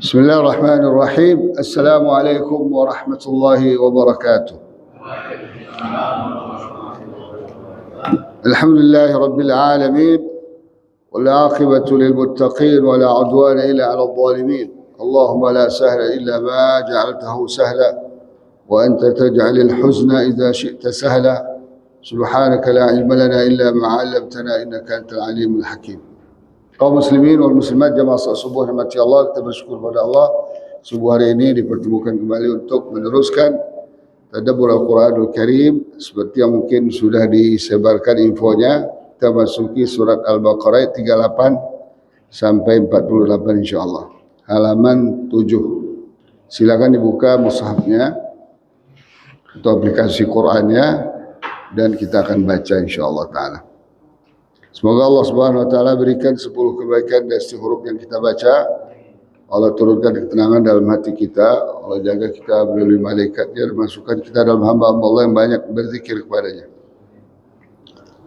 بسم الله الرحمن الرحيم. السلام عليكم ورحمة الله وبركاته. الحمد لله رب العالمين، والعاقبة للمتقين ولا عدوان إلا على الظالمين. اللهم لا سهل إلا ما جعلته سهلا، وأنت تجعل الحزن إذا شئت سهلا. سبحانك لا علم لنا إلا ما علمتنا إنك أنت العليم الحكيم. Kaum muslimin wal muslimat jamaah salat subuh rahmati Allah, kita bersyukur kepada Allah subuh hari ini dipertemukan kembali untuk meneruskan tadabbur Al-Quranul Karim. Seperti yang mungkin sudah disebarkan infonya, kita masuki surat Al-Baqarah 38 sampai 48 insyaallah. Halaman 7. Silakan dibuka mushafnya atau aplikasi Qur'annya dan kita akan baca insyaallah taala. Semoga Allah Subhanahu wa taala berikan 10 kebaikan dari setiap huruf yang kita baca. Allah turunkan ketenangan dalam hati kita. Allah jaga kita melalui malaikatnya dan masukkan kita dalam hamba-hamba Allah yang banyak berzikir kepadanya.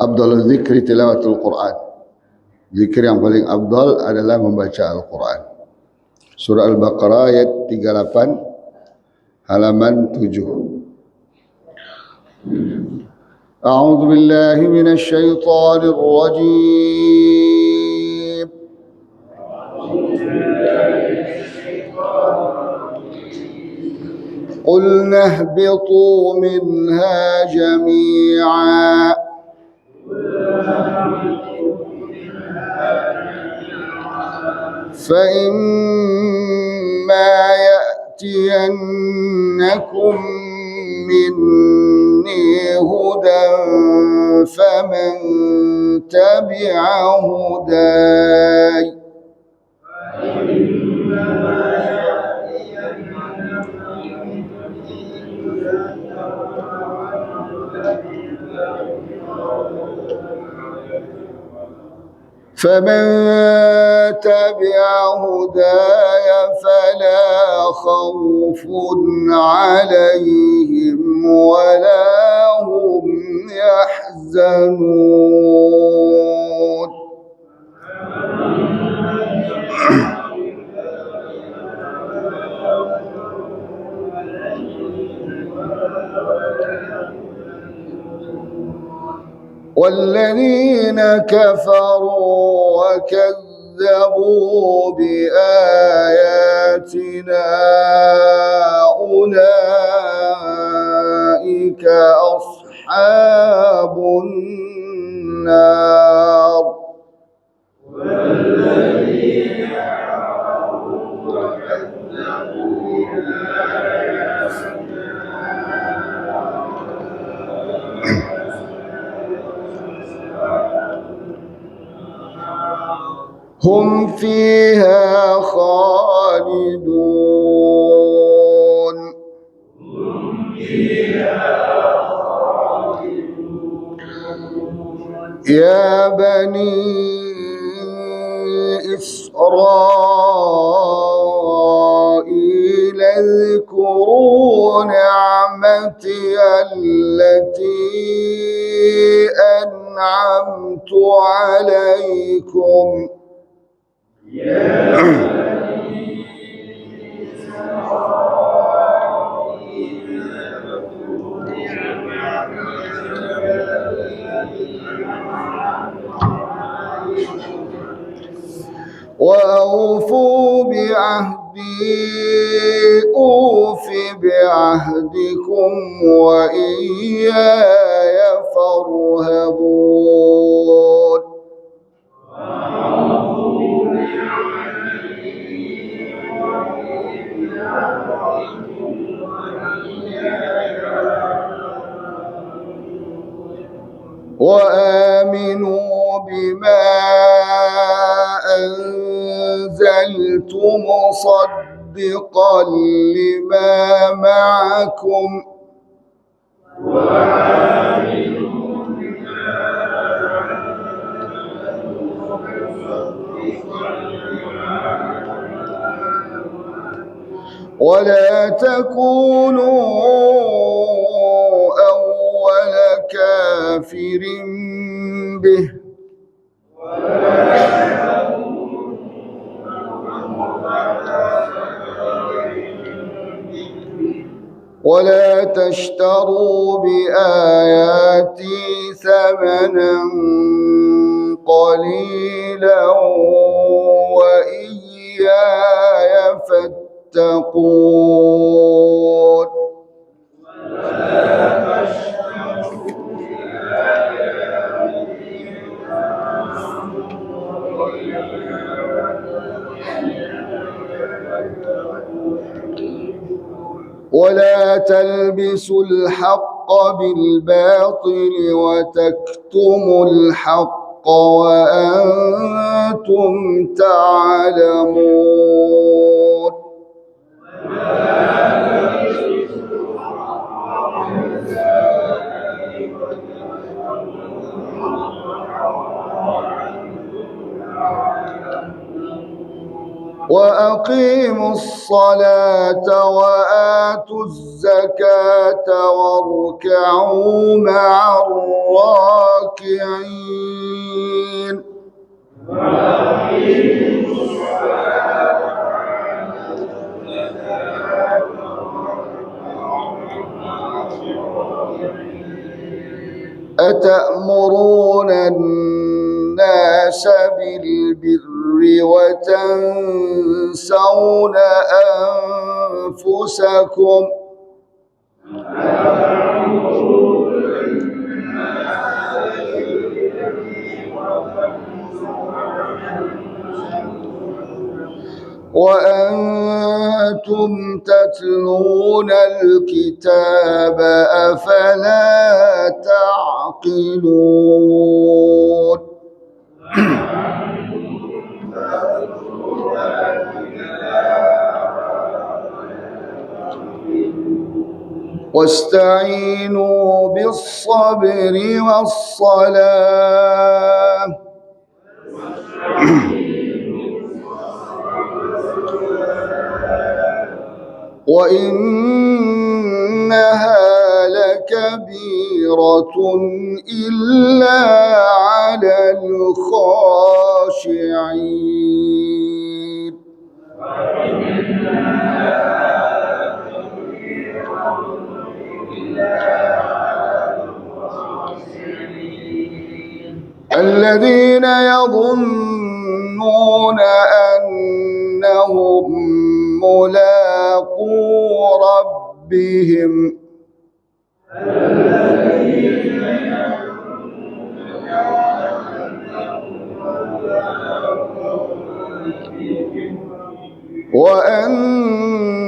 Afdalul zikri tilawatul Quran. Zikir yang paling afdal adalah membaca Al-Quran. Surah Al-Baqarah ayat 38 halaman 7. أعوذ بالله من الشيطان الرجيم. قلنا اهبطوا منها جميعا فإما يأتينكم مني هدى فمن تبع هداي فلا خوف عليهم ولا هم يحزنون. والذين كفروا وكذبوا بآياتنا أولئك أصحاب النار. هم فيها خالدون. يا بني إسرائيل اذكروا نعمتي التي أنعمت عليكم. وأوفوا بعهدي أوف بعهدكم وإياي فارهبون. وآمنوا بما أنزلت مصدقا لما معكم ولا تكونوا أول كافر به ولا تشتروا بآياتي ثمنا قليلا وإياي فاتقون. ولا تلبسوا الحق بالباطل وتكتموا الحق وأنتم تعلمون. وأقيموا الصلاة وآتوا الزكاة واركعوا مع الراكعين. أتأمرون الناس بالبر وتنسون أنفسكم وأنتم تتلون الكتاب أفلا تعقلون. واستعينوا بالصبر والصلاة وإنها لكبيرة إلا على الخاشعين. الذين يظنون أنهم ملاقو ربهم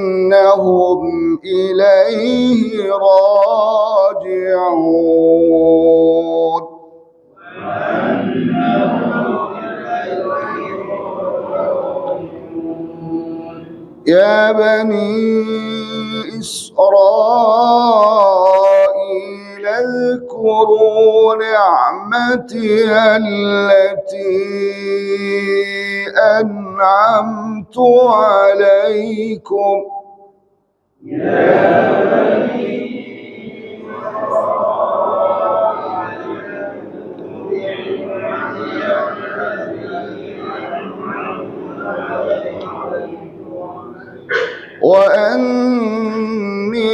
وأنهم إليه راجعون. يا بني إسرائيل اذكروا نعمتي التي أنعمت عليكم وأني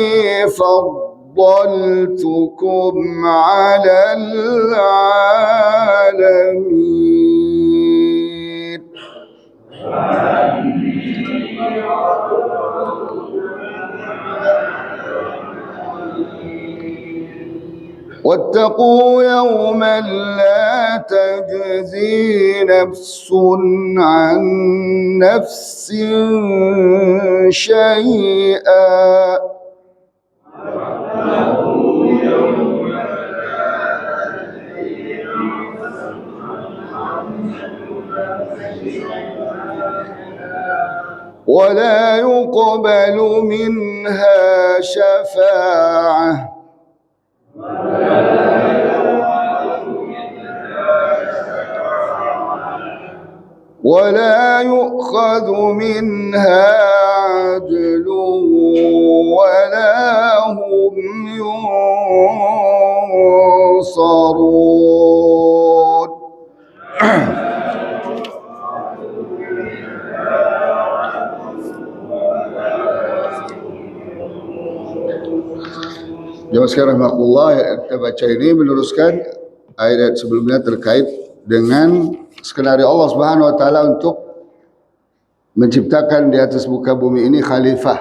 فضلتكم على العالمين. واتقوا يوما لا تجزي نفس عن نفس شيئا ولا يقبل منها شفاعة ولا يؤخذ منها عدل ولا هم ينصرون. Jemaah sekalian rahmatullah, kita baca ini meneruskan ayat sebelumnya terkait dengan skenario Allah Subhanahu wa taala untuk menciptakan di atas muka bumi ini khalifah,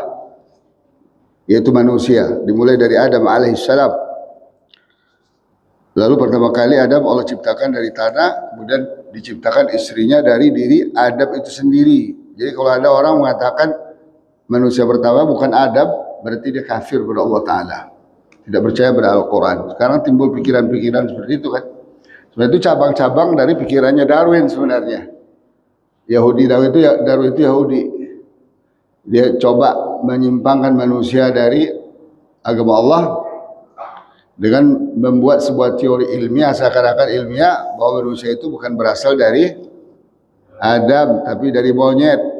yaitu manusia, dimulai dari Adam alaihissalam. Lalu pertama kali Adam Allah ciptakan dari tanah, kemudian diciptakan istrinya dari diri Adam itu sendiri. Jadi kalau ada orang mengatakan manusia pertama bukan Adam, berarti dia kafir kepada Allah Ta'ala, tidak percaya pada Al-Quran. Sekarang timbul pikiran-pikiran seperti itu kan. Sebenarnya itu cabang-cabang dari pikirannya Darwin sebenarnya. Darwin itu Yahudi. Dia coba menyimpangkan manusia dari agama Allah dengan membuat sebuah teori ilmiah, seakan-akan ilmiah, bahwa manusia itu bukan berasal dari Adam tapi dari monyet.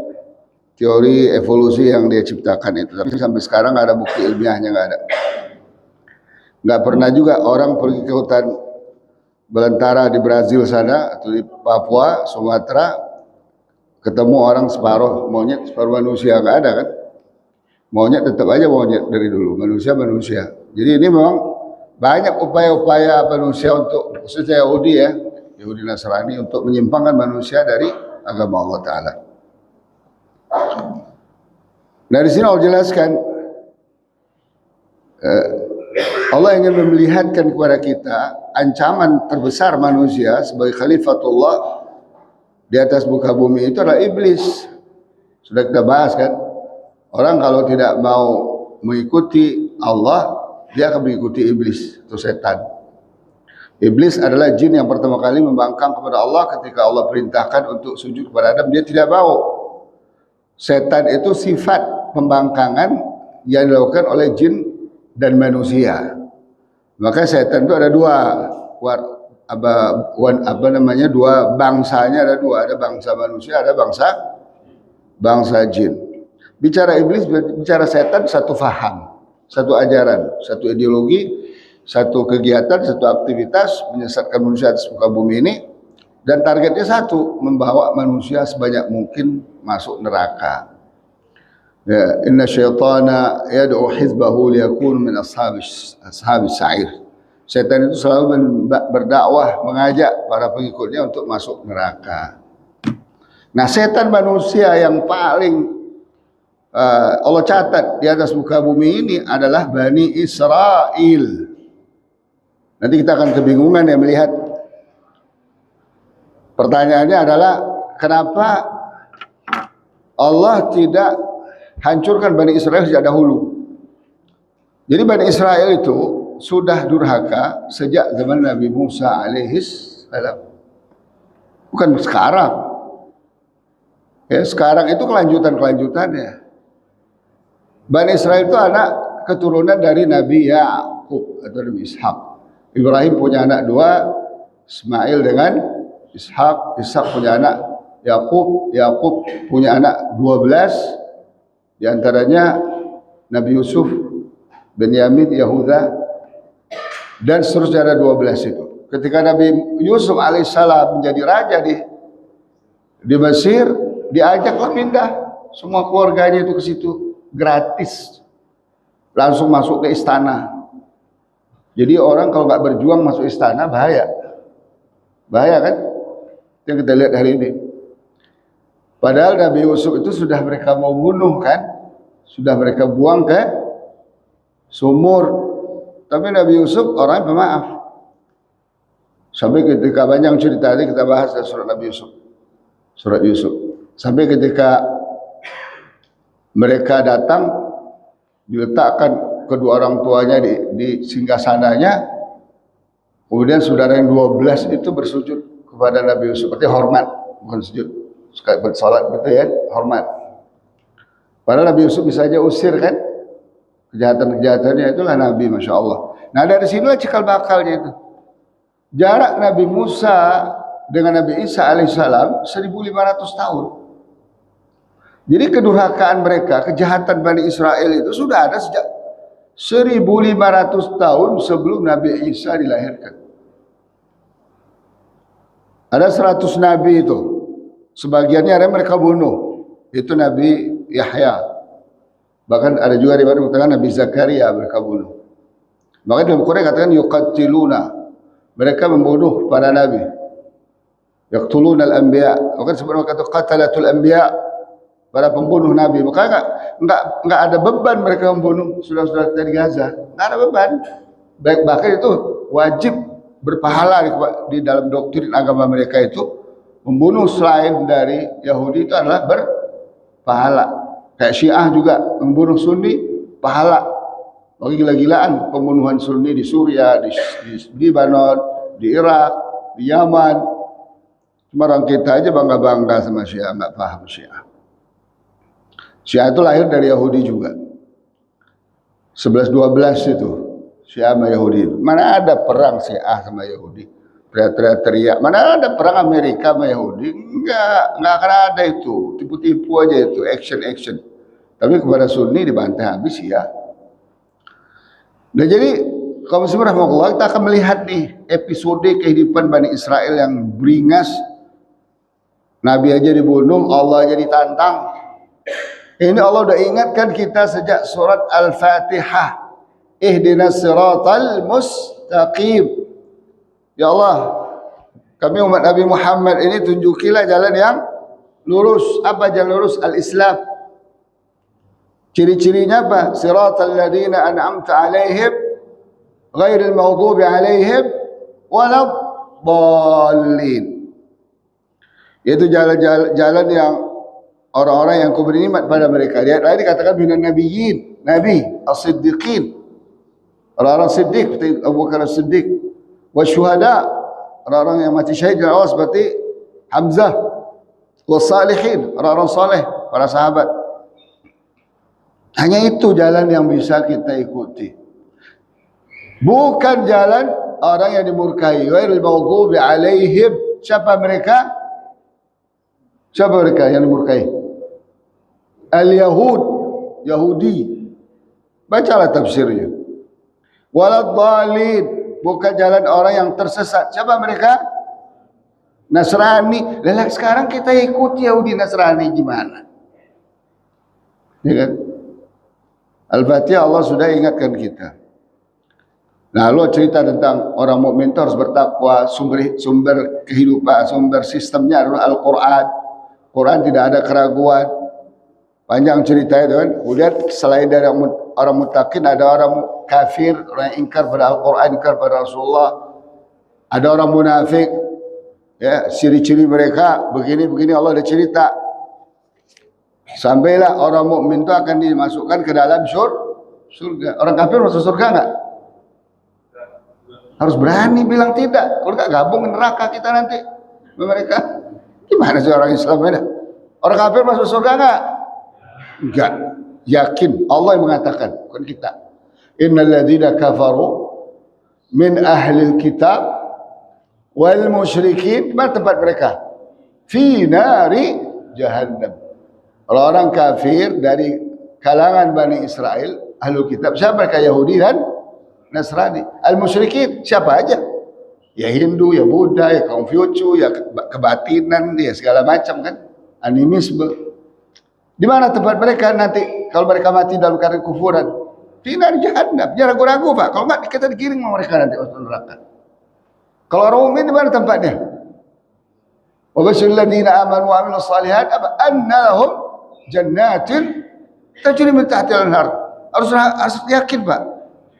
Teori evolusi yang dia ciptakan itu, tapi sampai sekarang nggak ada bukti ilmiahnya, nggak ada. Nggak pernah juga orang pergi ke hutan belantara di Brazil sana atau di Papua, Sumatera, ketemu orang separuh monyet separuh manusia, nggak ada kan. Monyet tetap aja monyet dari dulu, manusia. Jadi ini memang banyak upaya-upaya manusia untuk, khususnya Yahudi Nasrani, untuk menyimpangkan manusia dari agama Allah Ta'ala. Nah di sini Allah jelaskan, Allah ingin memperlihatkan kepada kita ancaman terbesar manusia sebagai khalifatullah di atas muka bumi itu adalah iblis. Sudah kita bahas kan, orang kalau tidak mau mengikuti Allah, dia akan mengikuti iblis atau setan. Iblis adalah jin yang pertama kali membangkang kepada Allah ketika Allah perintahkan untuk sujud kepada Adam, dia tidak mau. Setan itu sifat pembangkangan yang dilakukan oleh jin dan manusia. Maka setan itu ada dua bangsanya, ada dua, ada bangsa manusia, ada bangsa jin. Bicara iblis, bicara setan, satu faham, satu ajaran, satu ideologi, satu kegiatan, satu aktivitas menyesatkan manusia atas muka bumi ini, dan targetnya satu, membawa manusia sebanyak mungkin masuk neraka. Ya, inna syaitana yad'u hizbahu liyakunu min ashabis sa'ir. Setan itu selalu berdakwah, mengajak para pengikutnya untuk masuk neraka. Nah, setan manusia yang paling Allah catat di atas muka bumi ini adalah Bani Israel. Nanti kita akan kebingungan ya melihat. Pertanyaannya adalah, kenapa Allah tidak hancurkan Bani Israel sejak dahulu? Jadi Bani Israel itu sudah durhaka sejak zaman Nabi Musa alaihissalam. Bukan sekarang. Ya, sekarang itu kelanjutannya. Bani Israel itu anak keturunan dari Nabi Yakub atau Nabi Ishak. Ibrahim punya anak dua, Ismail dengan Ishak punya anak Yakub punya anak 12, di antaranya Nabi Yusuf, Benyamin, Yahuda, dan seterusnya ada 12 itu. Ketika Nabi Yusuf alaihissalam menjadi raja di Mesir, diajaklah pindah semua keluarganya itu ke situ gratis, langsung masuk ke istana. Jadi orang kalau nggak berjuang masuk istana bahaya kan? Yang kita lihat hari ini. Padahal Nabi Yusuf itu sudah mereka mau bunuh kan, sudah mereka buang ke sumur. Tapi Nabi Yusuf orang pemaaf. Sampai ketika banyak cerita ini kita bahas dari surat Yusuf. Sampai ketika mereka datang, diletakkan kedua orang tuanya di singgasananya, kemudian saudara yang 12 itu bersujud kepada Nabi Yusuf, berarti hormat, bukan sujud. Sekali bersolat gitu ya, hormat. Padahal Nabi Yusuf bisa aja usir kan, kejahatan-kejahatannya, itulah Nabi, Masya Allah. Nah dari sinilah cikal bakalnya itu. Jarak Nabi Musa dengan Nabi Isa alaihissalam 1500 tahun. Jadi kedurhakaan mereka, kejahatan Bani Israel itu sudah ada sejak 1500 tahun sebelum Nabi Isa dilahirkan. Ada 100 nabi itu, sebagiannya ada mereka bunuh, itu Nabi Yahya. Bahkan ada juga riwayat mengatakan Nabi Zakaria mereka bunuh. Maka dalam Quran katakan yuqatiluna, mereka membunuh para nabi. Yaqtuluna al-anbiya. Maka sebenarnya kata qatalatul anbiya, para pembunuh nabi. Maka enggak ada beban mereka membunuh saudara-saudara dari Gaza. Enggak ada beban. Bahkan itu wajib berpahala di dalam doktrin agama mereka itu. Membunuh selain dari Yahudi itu adalah berpahala. Kayak Syiah juga membunuh Sunni pahala. Bagi gila-gilaan pembunuhan Sunni di Suriah, di Lebanon, di Irak, di Yaman. Cuma orang kita aja bangga-bangga sama Syiah, nggak paham Syiah. Syiah itu lahir dari Yahudi juga. 11-12 itu Syiah sama Yahudi. Mana ada perang Syiah sama Yahudi? Teriak-teriak. Mana ada perang Amerika sama Yahudi? Enggak akan ada itu. Tipu-tipu aja itu, action. Tapi kepada Sunni dibantai habis ya. Nah jadi kaum muslimin rahimahullah, kita akan melihat nih episode kehidupan Bani Israel yang beringas. Nabi aja dibunuh, Allah aja ditantang. Ini Allah udah ingatkan kita sejak surat Al-Fatihah. Ihdinas siratal mustaqim. Ya Allah, kami umat Nabi Muhammad ini tunjukilah jalan yang lurus. Apa jalan lurus? Al-Islam. Ciri-cirinya apa? Siratal ladzina an'amta 'alaihim ghairil maghdubi 'alaihim waladdallin. Yaitu jalan yang orang-orang yang kuberi nikmat pada mereka. Dia lain dikatakan minan nabiyyin, nabi, as-siddiqin. Orang-orang siddiq seperti Abu Bakar as-Siddiq. Wasyuhada, orang-orang yang mati syahid dan awas seperti Hamzah. Wasalihin, orang-orang saleh, para sahabat. Hanya itu jalan yang bisa kita ikuti. Bukan jalan orang yang dimurkai. Ghairil maghdubi alaihim. Siapa mereka? Siapa mereka yang dimurkai? Al-Yahud, Yahudi. Bacalah tafsirnya. Waladdallin, bukan jalan orang yang tersesat. Siapa mereka? Nasrani. Lalu sekarang kita ikuti Yahudi Nasrani gimana? Ya kan? Al-Fatihah Allah sudah ingatkan kita. Nah, Allah cerita tentang orang mukmin itu harus bertakwa, sumber kehidupan, sumber sistemnya adalah Al-Quran. Quran tidak ada keraguan. Panjang ceritanya itu kan. Kemudian selain dari orang muttaqin, ada orang kafir, orang yang ingkar pada Al-Quran, ingkar pada Rasulullah. Ada orang munafik. Ya, ciri-ciri mereka begini-begini Allah ada cerita. Sampailah orang mukmin itu akan dimasukkan ke dalam surga. Orang kafir masuk surga enggak? Harus berani bilang tidak. Kalau enggak gabung neraka kita nanti. Mereka gimana sih orang Islam ini? Orang kafir masuk surga enggak? Enggak. Yakin. Allah yang mengatakan, bukan kita. Innal ladzina kafaru min ahlil kitab wal musyrikin, mana tempat mereka? Fi nari jahannam. Orang-orang kafir dari kalangan Bani Israel, ahlul kitab, siapa mereka? Yahudi dan Nasrani. Al-musyrikin, siapa aja? Ya Hindu, ya Buddha, ya Konghucu, ya kebatinan, ya segala macam kan. Animisme. Di mana tempat mereka nanti kalau mereka mati dalam keadaan kufuran? Fi nari jahannam. Jangan ragu-ragu Pak. Kalau enggak kita digiring sama mereka nanti masuk neraka. Kalau orang mukmin di mana tempatnya? Wa basyiril ladzina amanu wa amilus shalihat anna lahum jannatin tajri min tahtiha al-anhar. Harus yakin, Pak.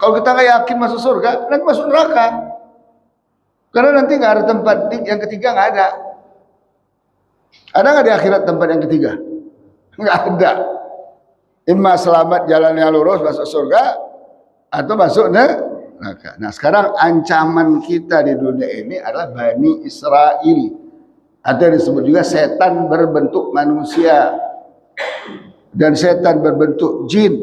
Kalau kita enggak yakin masuk surga, nanti masuk neraka. Karena nanti enggak ada tempat yang ketiga, enggak ada. Ada enggak di akhirat tempat yang ketiga? Enggak ada. Imma selamat jalan yang lurus masuk surga atau masuk neraka. Nah, sekarang ancaman kita di dunia ini adalah Bani Israel. Atau disebut juga setan berbentuk manusia dan setan berbentuk jin.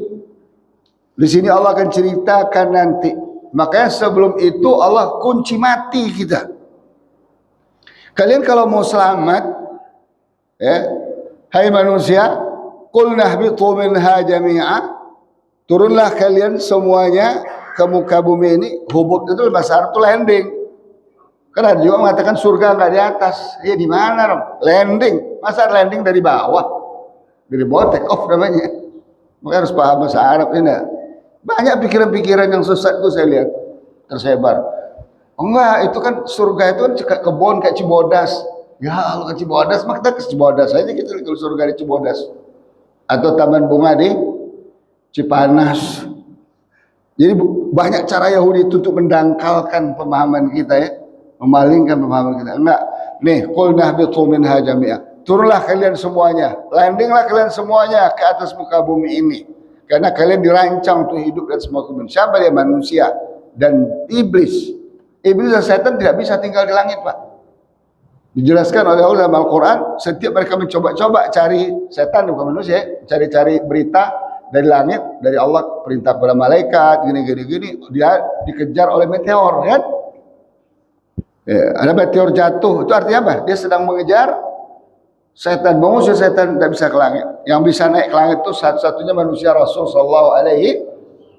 Di sini Allah akan ceritakan nanti. Makanya sebelum itu Allah kunci mati kita. Kalian kalau mau selamat, ya, hai manusia, qul nahbitu minha jami'a, turunlah kalian semuanya ke muka bumi ini. Hubut itu bahasa Arab itu landing. Karena juga mengatakan surga enggak di atas. Ya di mana dong? Landing. Masa landing dari bawah? Dari bawah take off namanya. Maka harus paham bahasa Arab ini. Banyak pikiran-pikiran yang sesat itu saya lihat tersebar. Oh enggak, itu kan surga itu kan kebun kayak Cibodas. Ya Allah, ke Cibodas, maka kita ke Cibodas aja kita ke surga di Cibodas. Atau taman bunga di Cipanas. Jadi banyak cara Yahudi itu untuk mendangkalkan pemahaman kita ya, memalingkan pemahaman kita. Enggak, nih, qul nahbitu minha jami'a. Turunlah kalian semuanya, landinglah kalian semuanya ke atas muka bumi ini. Karena kalian dirancang untuk hidup dan semua bumi. Siapa dia? Manusia dan iblis. Iblis dan setan tidak bisa tinggal di langit, Pak. Dijelaskan oleh Allah dalam Al-Quran, setiap mereka mencoba-coba cari setan, bukan manusia, cari-cari berita dari langit, dari Allah, perintah kepada malaikat, gini, dia dikejar oleh meteor, kan? Ya, ada meteor jatuh, itu artinya apa? Dia sedang mengejar setan, mengusir setan, tidak bisa ke langit. Yang bisa naik ke langit itu satu-satunya manusia Rasul Sallallahu Alaihi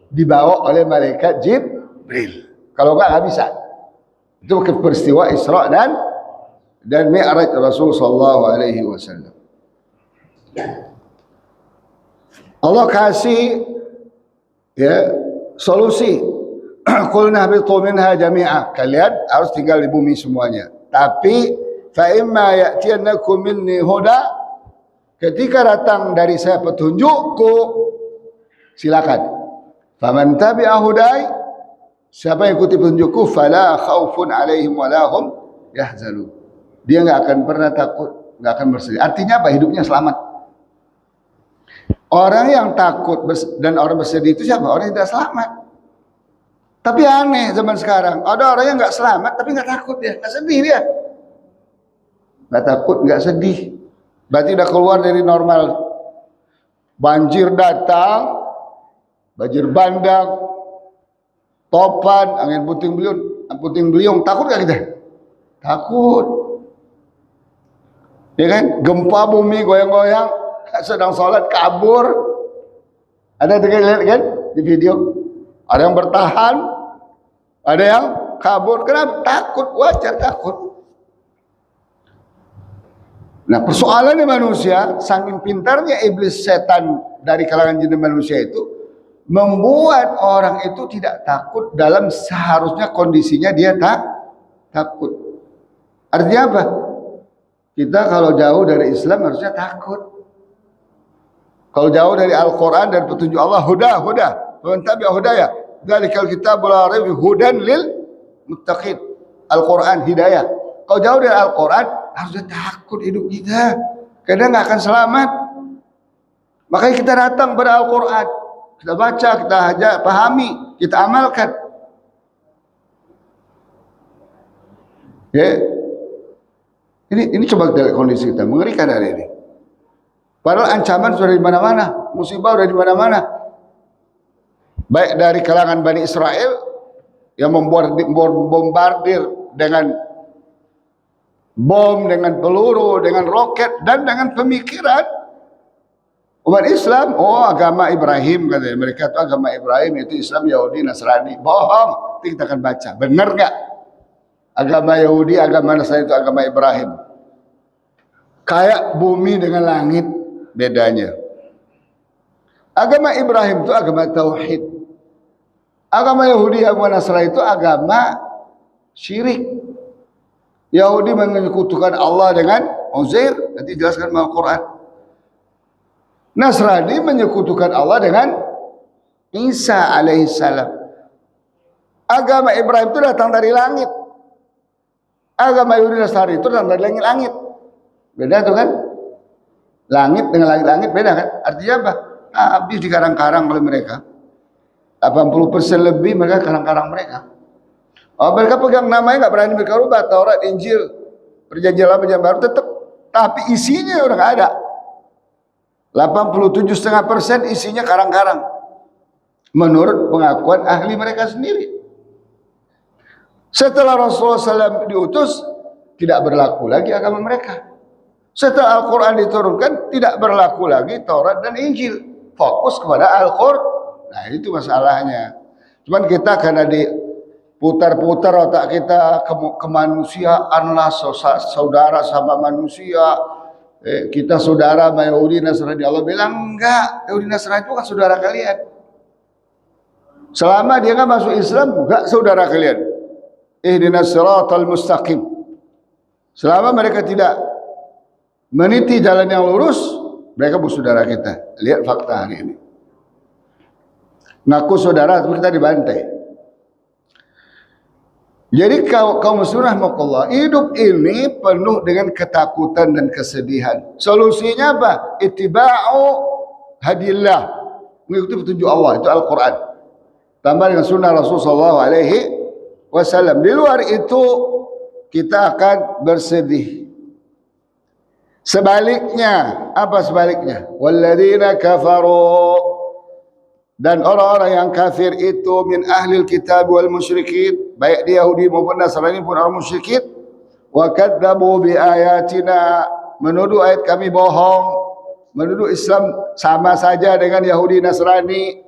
dibawa oleh malaikat Jibril. Kalau enggak bisa. Itu peristiwa Isra dan Mi'raj Rasul Sallallahu Alaihi Wasallam. Allah kasih ya solusi. Qul nahbitu minha jami'a. Kalian harus tinggal di bumi semuanya. Tapi fa imma ya'tiyannakum minni huda, ketika datang dari saya petunjukku, silakan. Faman tabi'a hudai, siapa yang ikuti petunjukku, fala khaufun 'alaihim wa la hum yahzanun. Dia enggak akan pernah takut, enggak akan bersedih. Artinya apa? Hidupnya selamat. Orang yang takut dan orang bersedih itu siapa? Orang yang tidak selamat. Tapi aneh zaman sekarang, ada orang yang nggak selamat tapi nggak takut dia, nggak sedih dia, nggak takut, nggak sedih. Berarti udah keluar dari normal. Banjir datang, banjir bandang, topan, angin puting beliung, takut nggak kita? Takut. Ya kan? Gempa bumi goyang-goyang, sedang sholat kabur. Ada yang lihat kan di video? Ada yang bertahan, ada yang kabur. Kenapa? Takut, wajar takut. Nah, persoalannya manusia, saking pintarnya iblis setan dari kalangan jin dan manusia itu membuat orang itu tidak takut dalam seharusnya kondisinya dia takut. Artinya apa? Kita kalau jauh dari Islam harusnya takut. Kalau jauh dari Al-Quran dan petunjuk Allah, huda. Tabi'a hudaya. Dzalikal kitabul la raiba hudan lil muttaqin. Al-Quran hidayah. Kalau jauh dari Al-Quran, harusnya takut hidup kita. Karena nggak akan selamat. Makanya kita datang pada Al-Quran. Kita baca, kita pahami, kita amalkan. Ya. Ini coba kita lihat kondisi kita, mengerikan hari ini. Padahal ancaman sudah di mana-mana, musibah sudah di mana-mana. Baik dari kalangan Bani Israel yang membombardir dengan bom, dengan peluru, dengan roket, dan dengan pemikiran umat Islam. Oh, agama Ibrahim, katanya mereka itu agama Ibrahim, itu Islam, Yahudi, Nasrani. Bohong. Nanti kita akan baca, benar nggak? Agama Yahudi, agama Nasrani itu agama Ibrahim. Kayak bumi dengan langit bedanya. Agama Ibrahim itu agama tauhid. Agama Yahudi, agama Nasrani itu agama syirik. Yahudi menyekutukan Allah dengan Uzair, nanti jelaskan dalam Al-Quran. Nasrani menyekutukan Allah dengan Isa alaihissalam. Agama Ibrahim itu datang dari langit. Agama Yahudi Nasrani itu datang dari langit-langit. Beda tuh kan? Langit dengan langit-langit beda kan? Artinya apa? Habis di karang-karang oleh mereka. 80% lebih mereka karang-karang mereka. Oh, mereka pegang namanya nggak berani mereka rubah. Taurat, Injil, Perjanjian Lama, Perjanjian Baru tetap. Tapi isinya udah nggak ada. 87,5% isinya karang-karang. Menurut pengakuan ahli mereka sendiri. Setelah Rasulullah SAW diutus, tidak berlaku lagi agama mereka. Setelah Al-Quran diturunkan, tidak berlaku lagi Taurat dan Injil. Fokus kepada Al-Quran. Nah, itu masalahnya. Cuman kita karena diputar-putar otak kita kemanusiaan lah, saudara sama manusia. Kita saudara sama Yahudi Nasrani. Allah bilang enggak, Yahudi Nasrani itu kan saudara kalian. Selama dia nggak masuk Islam, nggak saudara kalian. Ihdinas siratal mustaqim. Selama mereka tidak meniti jalan yang lurus, mereka bukan saudara kita. Lihat fakta hari ini. Ngaku saudara, tapi kita dibantai. Jadi kaum muslimin rahimakumullah, hidup ini penuh dengan ketakutan dan kesedihan. Solusinya apa? Ittiba'u hadillah, mengikuti petunjuk Allah, itu Al-Quran. Tambah dengan sunnah Rasulullah SAW. Di luar itu kita akan bersedih. Sebaliknya, apa sebaliknya? Walladzina kafaru, dan orang-orang yang kafir itu min ahlil kitab wal musyrikin, baik dia Yahudi maupun Nasrani pun orang musyrikin, wa kadzabu bi ayatina, menuduh ayat kami bohong, menuduh Islam sama saja dengan Yahudi Nasrani.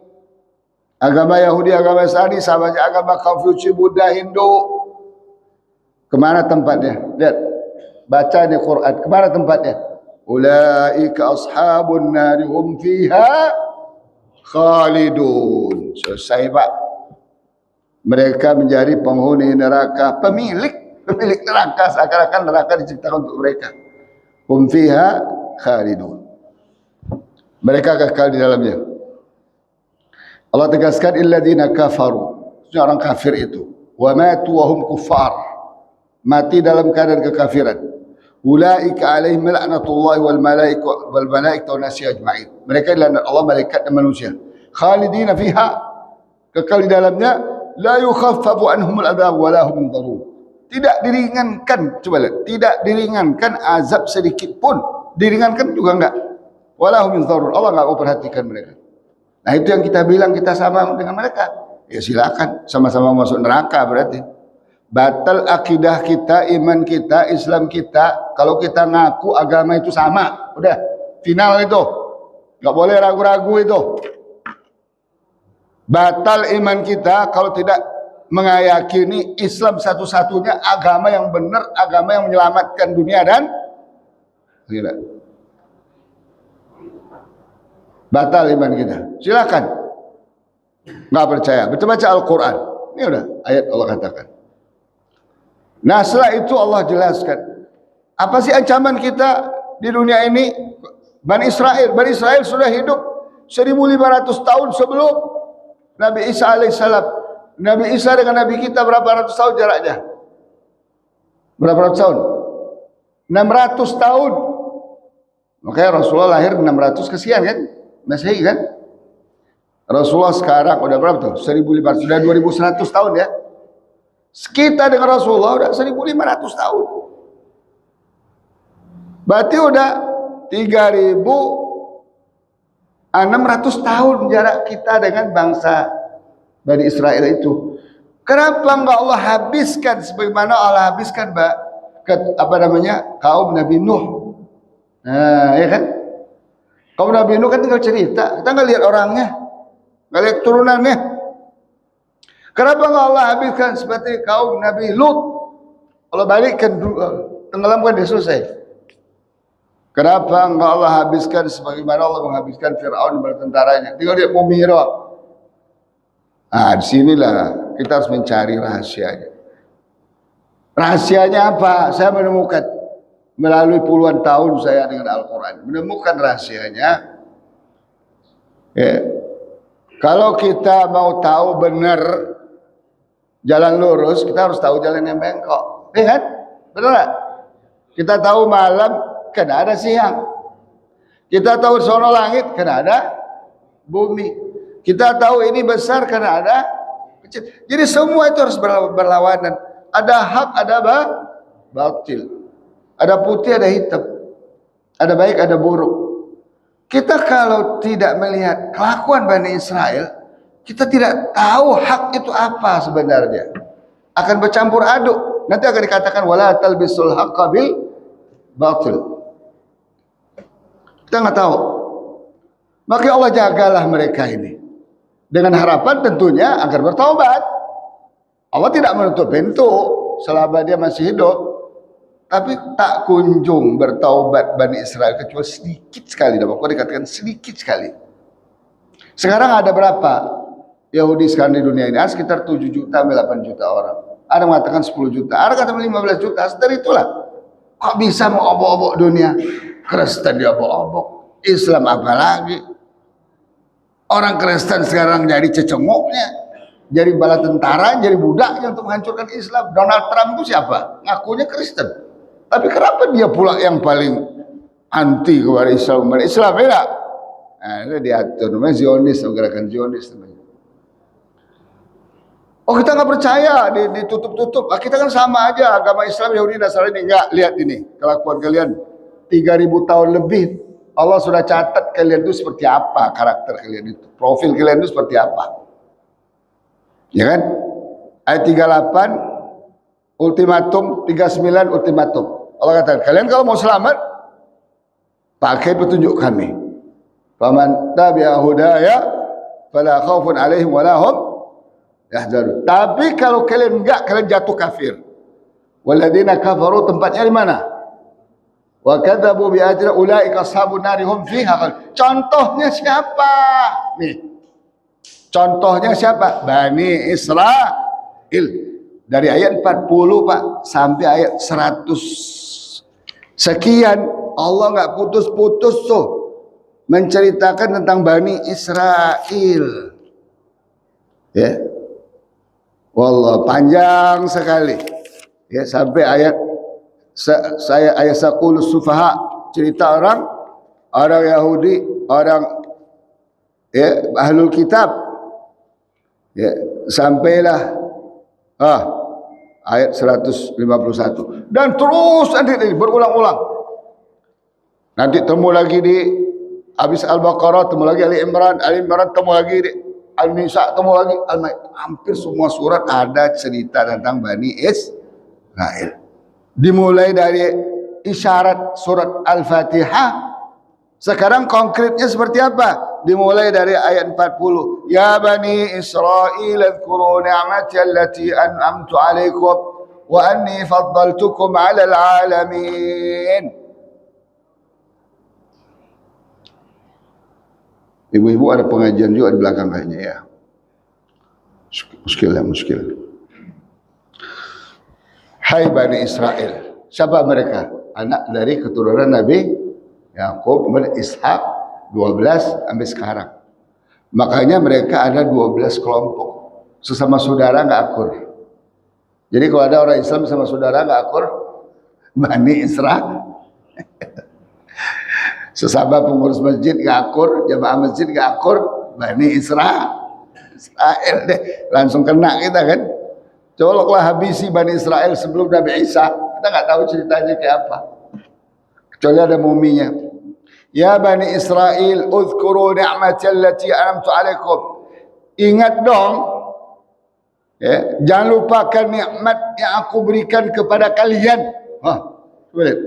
Agama Yahudi, agama Nasrani sama saja agama Konfusius, Buddha, Hindu. Kemana tempatnya? Lihat, baca di Quran. Kemana tempatnya? Ulaika ashabun nari hum fiha khalidun. Selesai pak. Mereka menjadi penghuni neraka, pemilik neraka, seakan-akan neraka diciptakan untuk mereka. Hum fiha khalidun. Mereka kekal di dalamnya. Allah tegaskan illadzina kafaru, orang kafir itu, wa matu wa hum kuffar, mati dalam keadaan kekafiran. Ulaika alaihim la'natullahi wal malaikatu wan nasi ajma'in. Mereka dilaknat Allah, malaikat dan manusia. Khalidina fiha, kekal di dalamnya. La yukhaffafu anhumul adzab wa la hum yunzarun. Tidak diringankan, coba lihat, tidak diringankan azab sedikit pun. Diringankan juga enggak. Wa la hum yunzarun. Allah enggak mau perhatikan mereka. Nah, itu yang kita bilang kita sama dengan mereka. Ya silakan, sama-sama masuk neraka berarti. Batal akidah kita, iman kita, Islam kita, kalau kita ngaku agama itu sama, udah final itu, nggak boleh ragu-ragu itu. Batal iman kita kalau tidak meyakini Islam satu-satunya agama yang benar, agama yang menyelamatkan dunia dan akhirat. Batal iman kita. Silakan. Nggak percaya, baca Al-Quran. Ini udah ayat Allah katakan. Nah, setelah itu Allah jelaskan, apa sih ancaman kita di dunia ini? Bani Israel sudah hidup 1500 tahun sebelum Nabi Isa alaihissalam. Nabi Isa dengan Nabi kita berapa ratus tahun jaraknya? Berapa ratus tahun? 600 tahun. Makanya Rasulullah lahir 600 kesian kan? Masehi kan? Rasulullah sekarang udah berapa tuh? 1500, sudah 2100 tahun ya. Kita dengan Rasulullah udah 1500 tahun. Berarti udah 3600 tahun jarak kita dengan bangsa Bani Israel itu. Kenapa enggak Allah habiskan sebagaimana Allah habiskan kaum Nabi Nuh? Nah, ya kan? Kaum Nabi Nuh kan tinggal cerita, kita nggak lihat orangnya, nggak lihat turunannya. Kenapa nggak Allah habiskan seperti kaum Nabi Lut? Allah balikkan, tenggelamkan dia selesai. Kenapa nggak Allah habiskan sebagaimana Allah menghabiskan Fir'aun dan tentaranya? Tinggal lihat Mumira. Nah, disinilah kita harus mencari rahasianya. Rahasianya apa? Saya menemukan melalui puluhan tahun saya dengan Al-Quran, menemukan rahasianya. Ya. Kalau kita mau tahu benar jalan lurus, kita harus tahu jalan yang bengkok. Kan? Benar gak? Kita tahu malam, kan ada siang. Kita tahu sono langit, kan ada bumi. Kita tahu ini besar, kan ada kecil. Jadi semua itu harus berlawanan. Ada hak, ada batil. Ada putih, ada hitam. Ada baik, ada buruk. Kita kalau tidak melihat kelakuan Bani Israel, kita tidak tahu hak itu apa sebenarnya. Akan bercampur aduk. Nanti akan dikatakan wala talbisul haqqa bil batil. Kita nggak tahu. Maka Allah jagalah mereka ini. Dengan harapan tentunya agar bertaubat. Allah tidak menutup pintu selama dia masih hidup. Tapi tak kunjung bertaubat Bani Israel kecuali sedikit sekali. Dan pokoknya dikatakan sedikit sekali. Sekarang ada berapa? Yahudi sekarang di dunia ini ada sekitar 7 juta sampai 8 juta orang. Ada yang mengatakan 10 juta, ada kata 15 juta. Setelah itulah kok bisa mau obok-obok dunia? Kristen dia obok-obok, Islam apalagi. Orang Kristen sekarang jadi cecengoknya, jadi bala tentara, jadi budaknya untuk menghancurkan Islam. Donald Trump itu siapa? Ngakunya Kristen. Tapi kenapa dia pula yang paling anti kepada Islam? Islam beda. Nah, itu diatur namanya Zionis, gerakan Zionis namanya. Oh kita nggak percaya, ditutup-tutup. Kita kan sama aja, agama Islam, Yahudi, Nasrani. Enggak, lihat ini kelakuan kalian 3000 tahun lebih. Allah sudah catat kalian itu seperti apa, karakter kalian itu, profil kalian itu seperti apa. Ya kan? Ayat 38 ultimatum, 39 ultimatum. Allah katakan, kalian kalau mau selamat pakai petunjuk kami. Faman tabi'a hudaya fala khaufun 'alaihim wa lahum yahzanun. Tapi kalau kalian enggak, kalian jatuh kafir. Walladzina kafaru tempatnya di mana? Wa kadzabu bi ayatina ulaika ashabun nari hum fiha. Contohnya siapa? Nih. Contohnya siapa? Bani Israil. Dari ayat 40 Pak sampai ayat 100 sekian Allah enggak putus-putus tuh menceritakan tentang Bani Israil. Ya. Wallah panjang sekali. Ya sampai ayat saya ayat saqul sufaha, cerita orang Yahudi, orang ya ahlul kitab. Ya, sampailah ayat 151 dan terus nanti berulang-ulang. Nanti temu lagi di habis Al-Baqarah, temu lagi Ali Imran temu lagi di Al-Nisa, temu lagi hampir semua surat ada cerita tentang Bani Israil. Dimulai dari isyarat surat Al-Fatihah. Sekarang konkretnya seperti apa? Dimulai dari ayat 40. Ya Bani Israil adhkuru ni'mati allati an'amtu 'alaikum wa anni faddaltukum 'alal 'alamin. Ibu-ibu ada pengajian juga di belakang kayaknya ya. Muskil. Hai Bani Israel. Siapa mereka? Anak dari keturunan Nabi Yakub, Ishak, 12 sampai sekarang. Makanya mereka ada 12 kelompok. Sesama saudara nggak akur. Jadi kalau ada orang Islam sama saudara nggak akur, Bani Israel. Sesama pengurus masjid nggak akur, jamaah masjid nggak akur, Bani Israel deh, langsung kena kita kan. Coloklah habisi Bani Israel sebelum Nabi Isa. Kita nggak tahu ceritanya kayak apa. Kecuali ada muminya. Ya Bani Israel, uzkuru ni'mati allati an'amtu 'alaikum. Ingat dong. Ya, jangan lupakan nikmat yang aku berikan kepada kalian. Boleh.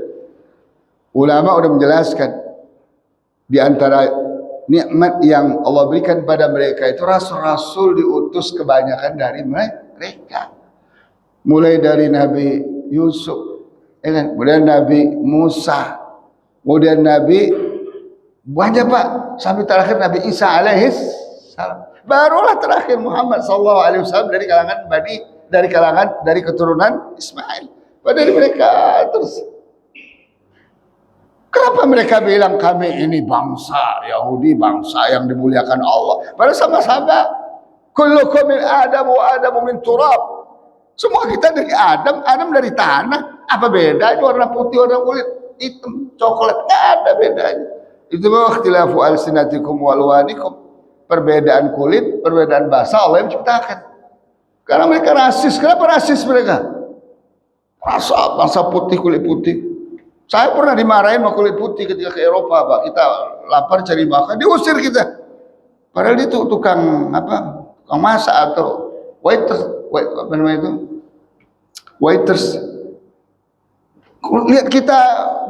Ulama sudah menjelaskan di antara nikmat yang Allah berikan pada mereka itu rasul-rasul diutus kebanyakan dari mereka. Mulai dari Nabi Yusuf, ya kan? Kemudian Nabi Musa, kemudian Nabi banyak Pak, sampai terakhir Nabi Isa alaihis salam. Barulah terakhir Muhammad sallallahu alaihi wasallam dari keturunan Ismail. Padahal mereka terus. Kenapa mereka bilang kami ini bangsa Yahudi, bangsa yang dimuliakan Allah? Padahal sama-sama. Kullukum min Adam wa Adam min turab. Semua kita dari Adam dari tanah. Apa bedanya warna putih, warna kulit hitam, coklat? Nggak ada bedanya. Itu bahwa ikhtilafu alsinatikum walwanikum. Perbedaan kulit, perbedaan bahasa Allah yang menciptakan. Karena mereka rasis. Kenapa rasis mereka? Bangsa putih, kulit putih. Saya pernah dimarahin sama kulit putih ketika ke Eropa, Pak. Kita lapar cari makan, diusir kita. Padahal itu tukang masak atau waiters, apa namanya itu? Waiters. Lihat kita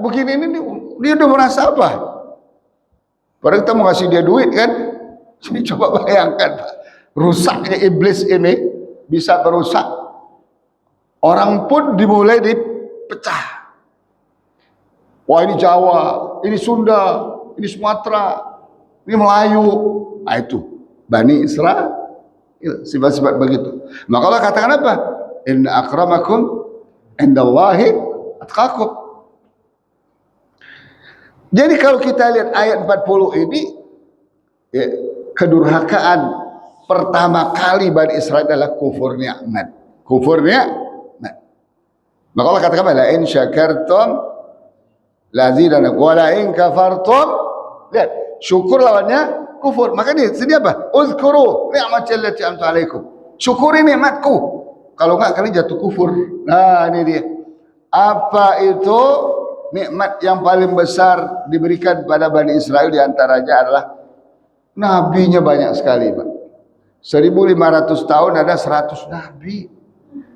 begini ini, dia udah merasa apa? Padahal kita mau ngasih dia duit kan? Jadi coba bayangkan, Pak. Rusaknya iblis ini bisa merusak. Orang pun dimulai dipecah. Wah ini Jawa, ini Sunda, ini Sumatera, ini Melayu. Nah itu Bani Israel. Sifat-sifat begitu. Maka Allah katakan apa? Inna akramakum indallahi atqakum. Jadi kalau kita lihat ayat 40 ini, ya, kedurhakaan pertama kali Bani Israel adalah kufur nikmat. Kufur nikmat. Maka Allah katakan, la in syakartum lazidanakum wa la in kafartum. Lihat, syukur lawannya kufur. Maka di sini apa? Uzkuru ni'matallati an'amtu alaikum. Syukuri nikmatku. Kalau enggak kalian jatuh kufur. Nah, ini dia. Apa itu nikmat yang paling besar diberikan pada Bani Israel? Di antaranya adalah nabinya banyak sekali, Pak. 1500 tahun ada 100 nabi.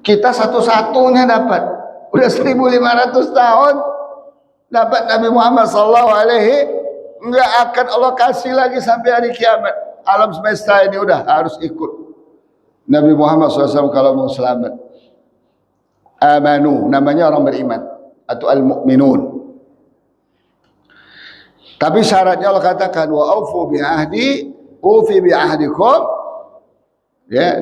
Kita satu-satunya dapat. Udah 1500 tahun dapat Nabi Muhammad sallallahu alaihi, enggak akan Allah kasih lagi sampai hari kiamat. Alam semesta ini udah harus ikut Nabi Muhammad SAW kalau mau selamat. Amanu, namanya orang beriman, atau al-mu'minun. Tapi syaratnya Allah katakan, wa aufu bi ahdi ufi bi ahdikum. Ya,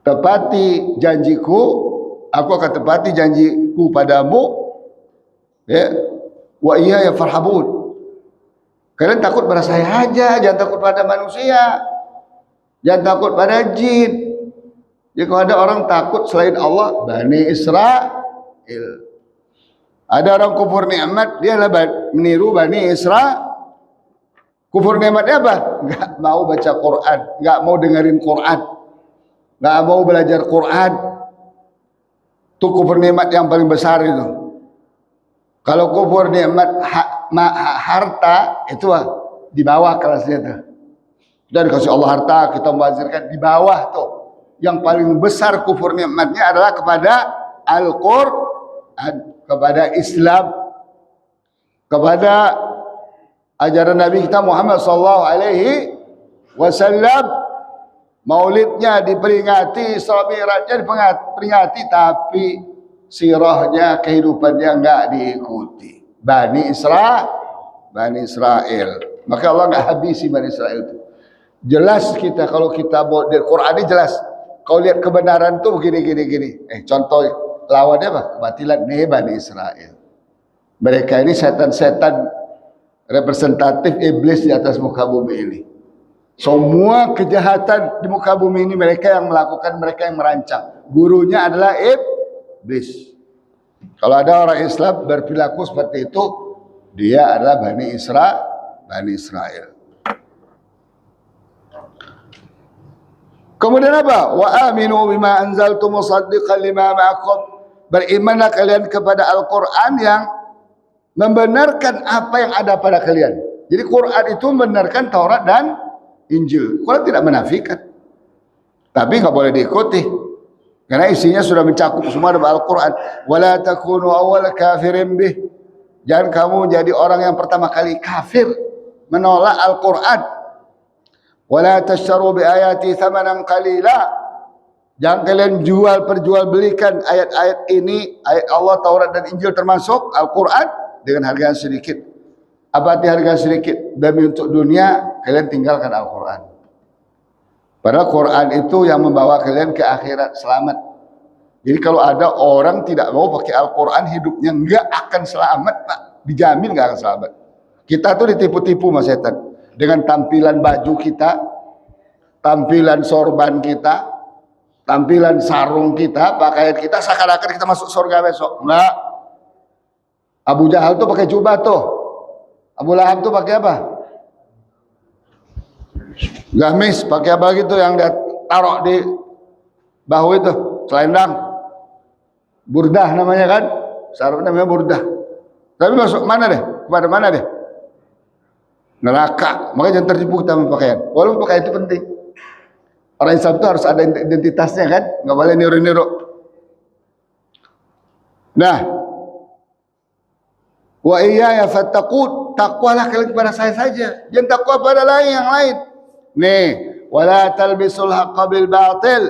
tepati janjiku, aku akan tepati janjiku padamu. Ya, wa iya ya farhabun. Kalian takut pada saya aja, jangan takut pada manusia, jangan takut pada jin. Jadi kalau ada orang takut selain Allah, Bani Israel. Ada orang kufur nikmat, dia meniru Bani Israel. Kufur nikmatnya apa? Enggak mau baca Quran, enggak mau dengerin Quran, enggak mau belajar Quran. Itu kufur nikmat yang paling besar itu. Kalau kufur nikmat harta, itu di bawah kelasnya tuh. Dan dikasih Allah harta, kita membazirkan di bawah tuh. Yang paling besar kufur nikmatnya adalah kepada Al-Quran, kepada Islam, kepada ajaran Nabi kita Muhammad sallallahu alaihi wasallam. Maulidnya diperingati, Isra Mi'rajnya diperingati, tapi sirahnya, kehidupannya enggak diikuti. Bani Israel. Maka Allah enggak habisi Bani Israel itu. Jelas kita kalau kita bawa di Quran ini jelas. Kau lihat kebenaran tuh gini. Contoh lawannya apa? Kebatilan nih Bani Israel. Mereka ini setan-setan representatif iblis di atas muka bumi ini. Semua kejahatan di muka bumi ini mereka yang melakukan, mereka yang merancang. Gurunya adalah iblis. Kalau ada orang Islam berperilaku seperti itu, dia adalah Bani Israel. Kemudian apa? Wa aminu bima anzaltu musaddiqan lima ma'akum. Berimanlah kalian kepada Al-Quran yang membenarkan apa yang ada pada kalian. Jadi Quran itu membenarkan Taurat dan Injil. Quran tidak menafikan. Tapi nggak boleh diikuti. Karena isinya sudah mencakup semua dalam Al-Quran. Wala takunu awwal kafirin bih. Jangan kamu jadi orang yang pertama kali kafir menolak Al-Quran. Wala tashtaru bi ayati thamanan qalila. Jangan kalian perjualbelikan ayat-ayat ini, ayat Allah, Taurat dan Injil termasuk Al-Quran dengan harga yang sedikit. Apa arti harga sedikit? Demi untuk dunia kalian tinggalkan Al-Quran. Padahal Quran itu yang membawa kalian ke akhirat selamat. Jadi kalau ada orang tidak mau pakai Al-Quran, hidupnya enggak akan selamat, Pak. Dijamin enggak akan selamat. Kita tuh ditipu-tipu sama setan. Dengan tampilan baju kita, tampilan sorban kita, tampilan sarung kita, pakaian kita, seakan-akan kita masuk surga besok. Enggak. Abu Jahal tuh pakai jubah tuh. Abu Lahab tuh pakai apa? Gamis, pakai apa gitu yang dia taruh di bahu itu, selendang. Burdah namanya kan? Sarung namanya burdah. Tapi masuk mana deh? Kepada mana deh? Neraka. Makanya jangan tertipu kita sama pakaian. Walaupun pakaian itu penting. Orang Islam itu harus ada identitasnya kan? Nggak boleh niru-niru. Nah, wa iyaya fattaqun, takwalah kalian kepada saya saja. Jangan takwa pada yang lain. Nih, wala talbisul haqqa bil batil.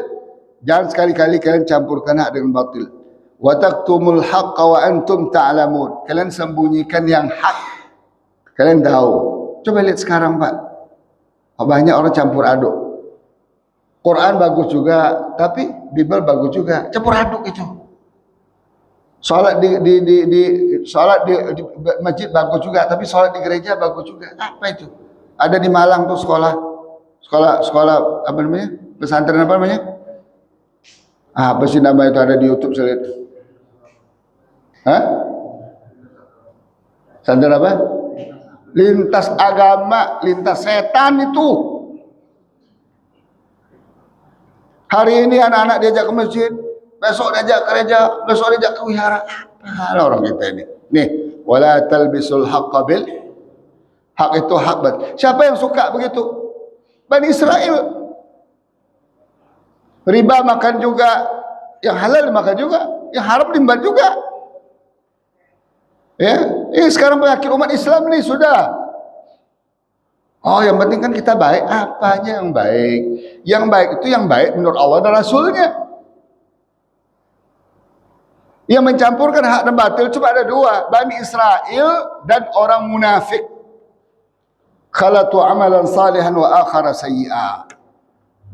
Jangan sekali-kali kalian campurkan hak dengan batil. Wa taktumul haqqa wa antum ta'lamun. Kalian sembunyikan yang hak. Kalian tahu. Coba lihat sekarang, Pak. Banyak orang campur aduk. Quran bagus juga, tapi Bible bagus juga. Campur aduk itu. Salat di masjid bagus juga, tapi salat di gereja bagus juga. Apa itu? Ada di Malang tuh sekolah apa namanya? Pesantren apa namanya? Apa sih nama itu, ada di YouTube saya lihat. Hah? Pesantren apa? Lintas agama, lintas setan itu. Hari ini anak-anak diajak ke masjid, besok diajak ke gereja, besok diajak ke wihara. Apa orang kita ini? Nih, wala talbisul haqqa bil hak, itu hak. Siapa yang suka begitu? Bani Israel. Riba makan juga, yang halal makan juga, yang haram nimbat juga. Ya, ini sekarang penyakit umat Islam nih sudah. Oh, yang penting kan kita baik. Apanya yang baik? Yang baik itu yang baik menurut Allah dan Rasulnya. Yang mencampurkan hak dan batil cuma ada dua, Bani Israel dan orang munafik. Khalatu amalan salihan wa akhara sayyi'a.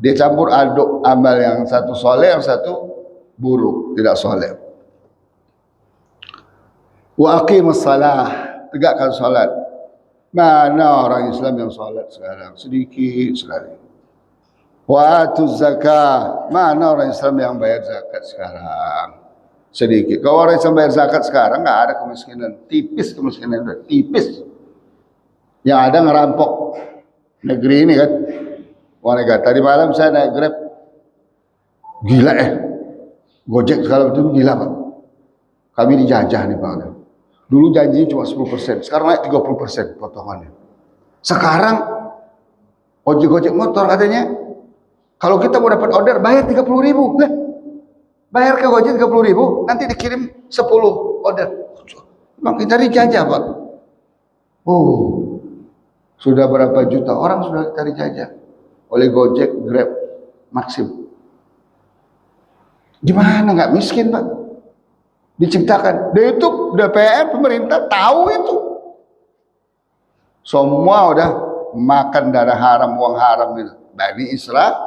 Dia campur aduk amal yang satu soleh, yang satu buruk, tidak soleh. Wa aqimus salah, tegakkan salat. Mana orang Islam yang salat sekarang? Sedikit sekali. Wa atuz zakah, mana orang Islam yang bayar zakat sekarang? Sedikit. Kalau orang Islam bayar zakat sekarang, nggak ada kemiskinan, tipis kemiskinan, tipis. Yang ada ngerampok negeri ini kan. Wah, tadi malam saya naik Grab, gila Gojek segala itu gila Pak. Kami dijajah nih Pak. Dulu janji cuma 10%, sekarang naik 30% potongannya. Sekarang ojek motor katanya, kalau kita mau dapat order bayar 30.000. Nah, bayar ke Gojek 30.000, nanti dikirim 10 order. Memang kita dijajah Pak. Oh, sudah berapa juta orang sudah kita dijajah oleh Gojek, Grab, Maxim. Gimana nggak miskin Pak? Diciptakan. Dan itu DPR, pemerintah tahu itu. Semua udah makan darah haram, uang haram itu. Bani Israel.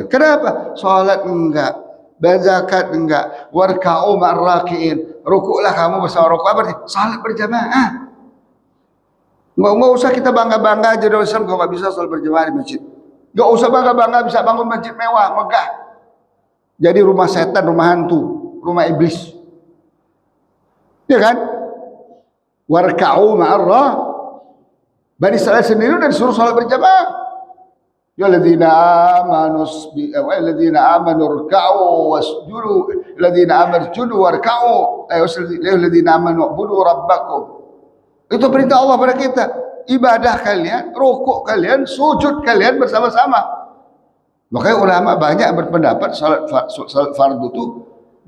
Kenapa? Salat enggak, berzakat enggak, warka'u ma'arraki'in. Rukuklah kamu bersama rukuk. Apa artinya? Salat berjamaah. Nggak usah kita bangga-bangga aja dari Islam kalau nggak bisa salat berjamaah di masjid. Nggak usah bangga-bangga bisa bangun masjid mewah, megah. Jadi rumah setan, rumah hantu, rumah iblis. Ya kan? Warka'u ma'arrah. Bani Israel sendiri udah disuruh salat berjamaah. Ya alladzina amanu ruk'u wasjudu, alladzina amanu wasjudu warka'u, alladzina amanu ubudu rabbakum. Itu perintah Allah pada kita. Ibadah kalian, rukuk kalian, sujud kalian bersama-sama. Makanya ulama banyak berpendapat salat fardu itu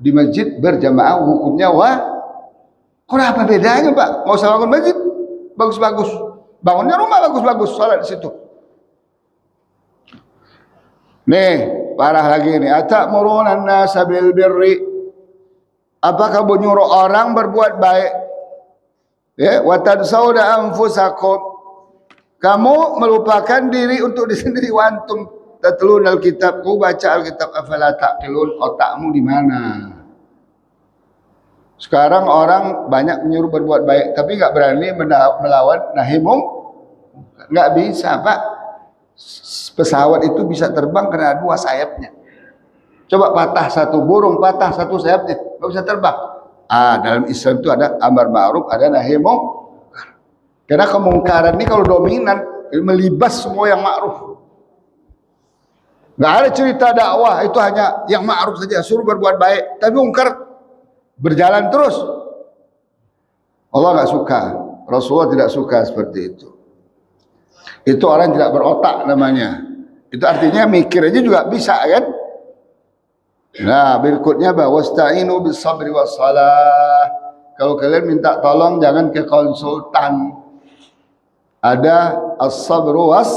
di masjid berjamaah hukumnya Kenapa bedanya Pak? Mau usah bangun masjid, bagus-bagus. Bangunnya rumah bagus-bagus, salat di situ. Nih, parah lagi nih. Atamuruna an-nasa bil birri. Apakah menyuruh orang berbuat baik? Ya, wa tansawna anfusakum. Kamu melupakan diri untuk diri sendiri. Wa antum tatlunal kitab. Ku baca Alkitab, afala taqilun. Otakmu di mana? Sekarang orang banyak menyuruh berbuat baik, tapi nggak berani melawan nahi mungkar. Nggak bisa Pak. Pesawat itu bisa terbang karena 2 sayapnya. Coba patah satu burung, patah satu sayapnya, nggak bisa terbang. Dalam Islam itu ada amar ma'ruf, ada nahi mungkar. Karena kemungkaran ini kalau dominan, melibas semua yang ma'ruf. Nggak ada cerita dakwah itu hanya yang ma'ruf saja, suruh berbuat baik, tapi mungkar berjalan terus. Allah nggak suka, Rasulullah tidak suka seperti itu. Itu orang tidak berotak namanya. Itu artinya mikir aja juga bisa kan? Nah, berikutnya bahwa wasta'inu bis sabri was salah. Kalau kalian minta tolong jangan ke konsultan. Ada as-sabru was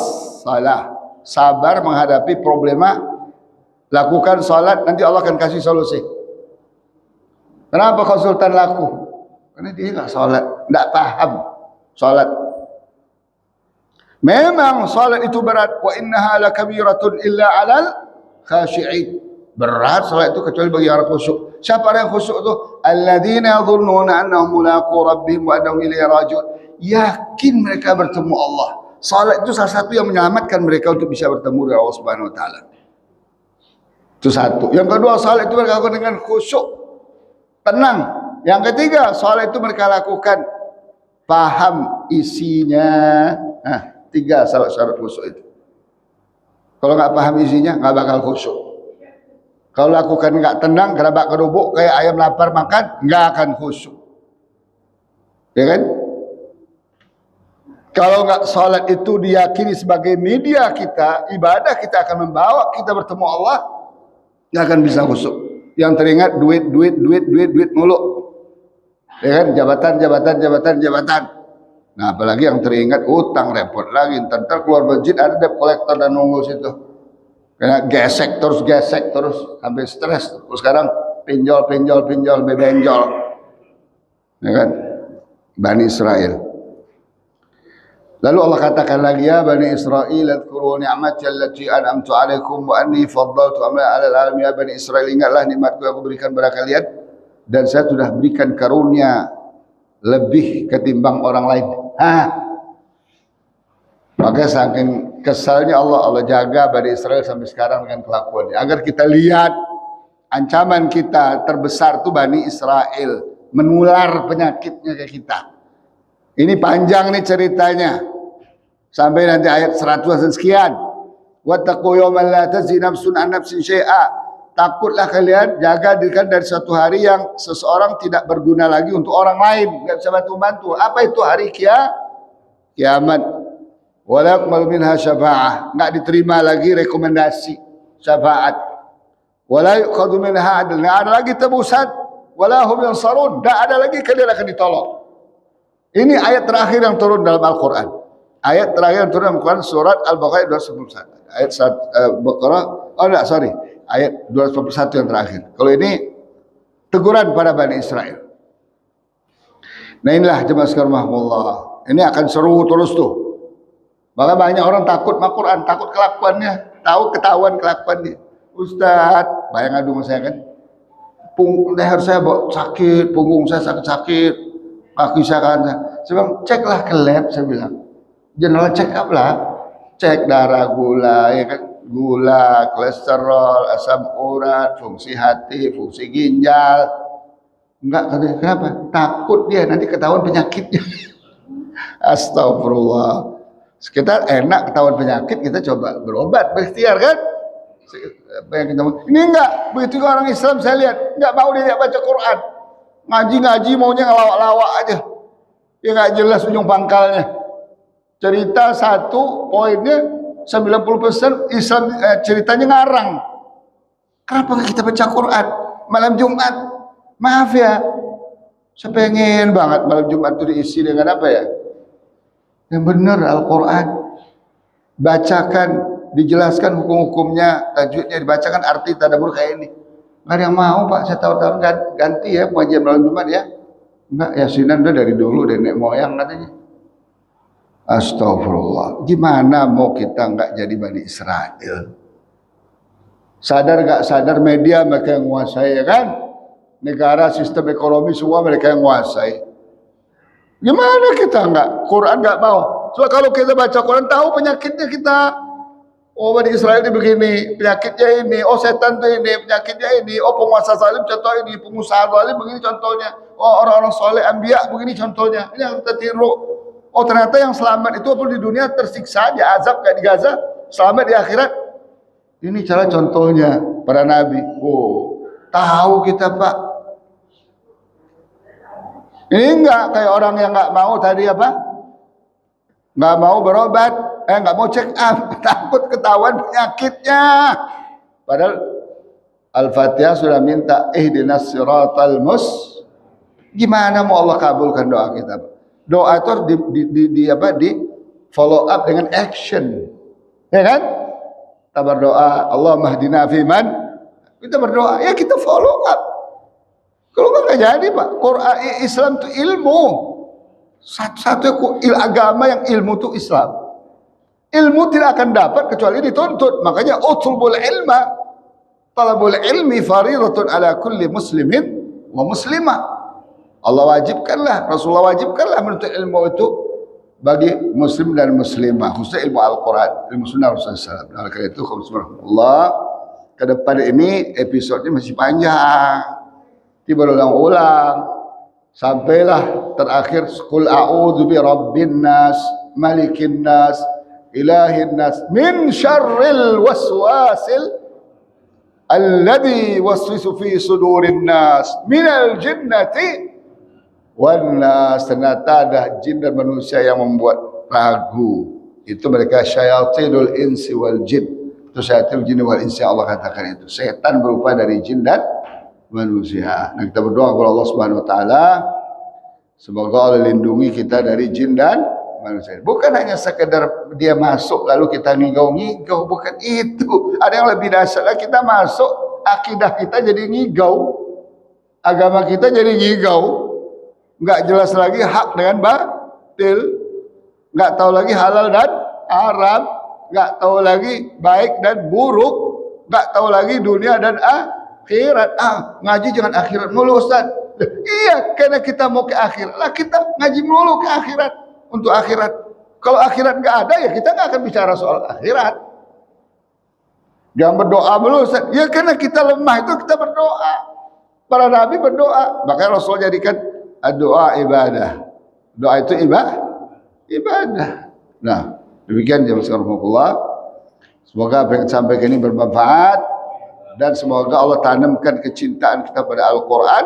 salah. Sabar menghadapi problema, lakukan salat, nanti Allah akan kasih solusi. Kenapa konsultan laku? Karena dia nggak salat, nggak paham salat. Memang salat itu berat. Wa innaha lakabiratun illa 'alal khashi'in. Berat salat itu kecuali bagi orang khusyuk. Siapa yang khusyuk itu? Alladzina yadhunnuna annahum mulaqu rabbihim wa annahum ilaihi raji'un. Yakin mereka bertemu Allah. Salat itu salah satu yang menyelamatkan mereka untuk bisa bertemu dengan Allah Subhanahu wa taala. Itu satu. Yang kedua, salat itu mereka lakukan dengan khusyuk, tenang. Yang ketiga, salat itu mereka lakukan paham isinya. Nah, 3 syarat khusyuk itu. Kalau nggak paham isinya, nggak bakal khusyuk. Kalau lakukan nggak tenang, gerabak kerubuk kayak ayam lapar makan, nggak akan khusyuk. Ya kan? Kalau nggak salat itu diyakini sebagai media kita, ibadah kita akan membawa kita bertemu Allah, nggak akan bisa khusyuk. Yang teringat duit mulu. Ya kan? Jabatan. Nah, apalagi yang teringat utang, repot lagi. Ntar keluar masjid ada debt collector dan nunggu situ. Karena gesek terus sampai stres. Terus sekarang pinjol, bebenjol. Ya kan? Bani Israel. Lalu Allah katakan lagi, ya Bani Israel, adhkuru ni'mati allati an'amtu 'alaikum wa anni faddaltu 'alal alamin. Ya Bani Israel, ingatlah nikmatku yang aku berikan kepada kalian dan saya sudah berikan karunia lebih ketimbang orang lain. Maka saking kesalnya Allah jaga Bani Israel sampai sekarang dengan kelakuannya. Agar kita lihat ancaman kita terbesar itu Bani Israel menular penyakitnya ke kita. Ini panjang nih ceritanya. Sampai nanti ayat 100 dan sekian. Wattaqu yawman la tajzi nafsun an nafsin syai'a. Takutlah kalian, jaga diri kalian dari suatu hari yang seseorang tidak berguna lagi untuk orang lain, enggak bisa bantu-bantu. Apa itu hari kiamat? Wala yuqbalu minha syafa'ah, enggak diterima lagi rekomendasi syafaat. Wala yuqadu minha adl, enggak ada lagi tebusan. Wala hum yansarun, enggak ada lagi kalian akan ditolong. Ini ayat terakhir yang turun dalam Al-Qur'an. Ayat terakhir yang turun dalam Al-Qur'an surat Al-Baqarah 291. Ayat Baqarah, ayat 241 yang terakhir. Kalau ini teguran pada Bani Israel. Nah inilah jemaah sekalian rahmatullah. Ini akan seru terus tuh. Maka banyak orang takut sama Quran, takut kelakuannya, ketahuan kelakuannya. Ustadz, bayang adu sama saya kan. Leher saya sakit, punggung saya sakit, kaki saya kan. Saya bilang, ceklah ke lab, saya bilang. General check up lah. Cek darah, gula, ya kan. Gula, kolesterol, asam urat, fungsi hati, fungsi ginjal. Enggak, kenapa? Takut dia nanti ketahuan penyakitnya. Astagfirullah. Kita enak ketahuan penyakit, kita coba berobat, berikhtiar kan? Ini enggak, begitu orang Islam saya lihat, enggak mau dia baca Quran. Ngaji maunya ngelawak-lawak aja. Ya enggak jelas ujung pangkalnya. Cerita satu poinnya 90% Islam ceritanya ngarang. Kenapa kita baca Quran malam Jumat? Maaf ya, saya pengen banget malam Jumat itu diisi dengan apa ya? Yang benar Al-Quran. Bacakan, dijelaskan hukum-hukumnya, tajwidnya dibacakan, arti tadabbur kayak ini. Nggak ada yang mau Pak, saya tahu-tahu ganti ya pengajian malam Jumat ya. Enggak, yasinan udah dari dulu nenek moyang katanya. Astagfirullah. Gimana mau kita nggak jadi Bani Israel? Sadar nggak sadar media mereka yang menguasai, ya kan? Negara, sistem ekonomi semua mereka yang menguasai. Gimana kita nggak? Quran nggak mau. So kalau kita baca Quran tahu penyakitnya kita. Oh Bani Israel ini begini, penyakitnya ini. Oh setan itu ini, penyakitnya ini. Oh penguasa zalim contoh ini, pengusaha zalim begini contohnya. Oh orang-orang soleh anbiya begini contohnya. Ini yang kita tiru. Oh ternyata yang selamat itu walaupun di dunia tersiksa, diazab kayak di Gaza, selamat di akhirat. Ini cara contohnya para nabi. Oh, tahu kita Pak. Ini enggak kayak orang yang enggak mau tadi apa? Enggak mau berobat, enggak mau check up, takut ketahuan penyakitnya. Padahal Al-Fatihah sudah minta ihdinas siratal Gimana mau Allah kabulkan doa kita Pak? Doa itu harus di follow up dengan action, ya kan? Kita berdoa, Allahumma hdina fiman. Kita berdoa, ya kita follow up. Kalau nggak jadi Pak, Quran Islam itu ilmu. Satu-satunya agama yang ilmu itu Islam. Ilmu tidak akan dapat kecuali dituntut. Makanya utlubul ilma, talabul ilmi faridatun ala kulli muslimin wa muslimah. Allah wajibkanlah, Rasulullah wajibkanlah menuntut ilmu itu bagi muslim dan muslimah, khususnya ilmu Al-Quran, ilmu sunnah Rasulullah SAW. Oleh karena itu, Allah, ke depan ini episodenya masih panjang, berulang-ulang sampailah terakhir qul a'udzu bi rabbin nas malikin nas ilahin nas min syarril waswasil alladzi waswisu fi sudurin nas minal jinnati wan nas. Ternyata ada jin dan manusia yang membuat ragu. Itu mereka syayatinul insi wal jin. Itu syayatinul jin wal insi, Allah katakan itu setan berupa dari jin dan manusia. Nah, kita berdoa kepada Allah Subhanahu wa taala semoga Allah lindungi kita dari jin dan manusia. Bukan hanya sekedar dia masuk lalu kita ngigau-ngigau, bukan itu. Ada yang lebih dahsyat lagi, kita masuk akidah kita jadi ngigau, agama kita jadi ngigau, enggak jelas lagi hak dengan batil, enggak tahu lagi halal dan haram, enggak tahu lagi baik dan buruk, enggak tahu lagi dunia dan akhirat. Ngaji jangan akhirat mulu Ustaz. Iya, karena kita mau ke akhirat lah kita ngaji mulu ke akhirat, untuk akhirat. Kalau akhirat nggak ada ya kita nggak akan bicara soal akhirat. Jangan berdoa mulu Ustaz. Ya karena kita lemah itu kita berdoa. Para nabi berdoa, makanya Rasul jadikan doa ibadah. Doa itu ibadah. Nah, demikian jemaah sekalian. Semoga apa yang disampaikan ini bermanfaat. Dan semoga Allah tanamkan kecintaan kita pada Al-Quran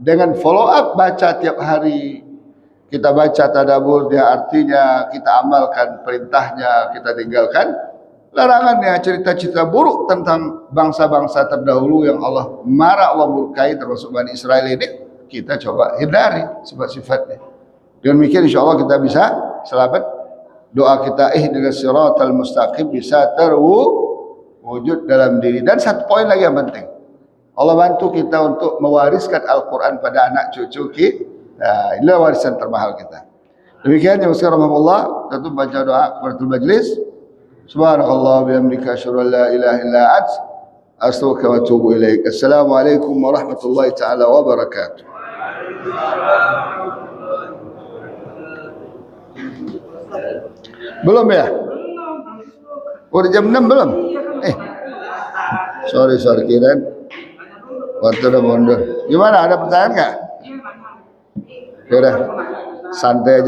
dengan follow up baca tiap hari. Kita baca tadabbur dia artinya, kita amalkan perintahnya, kita tinggalkan larangannya. Cerita-cerita buruk tentang bangsa-bangsa terdahulu yang Allah marah, Allah murkai, termasuk Bani Israel ini, kita coba hindari sifat-sifatnya. Dengan demikian insyaAllah kita bisa selamat. Doa kita ihdinas siratal mustaqim bisa terwujud dalam diri. Dan satu poin lagi yang penting, Allah bantu kita untuk mewariskan Al-Quran pada anak cucu kita. Nah, inilah warisan termahal kita. Demikian yang sekarang Allah, kita baca doa kafaratul majlis. Subhanallah bihamdika asyhadu an la ilaha illa ant astaghfiruka wa atubu ilaik. Assalamualaikum warahmatullahi taala wabarakatuh. Belum ya? Udah jam 6 belum? Sorry kirain waktu udah mundur. Gimana, ada pertanyaan nggak? Ya udah, santai aja.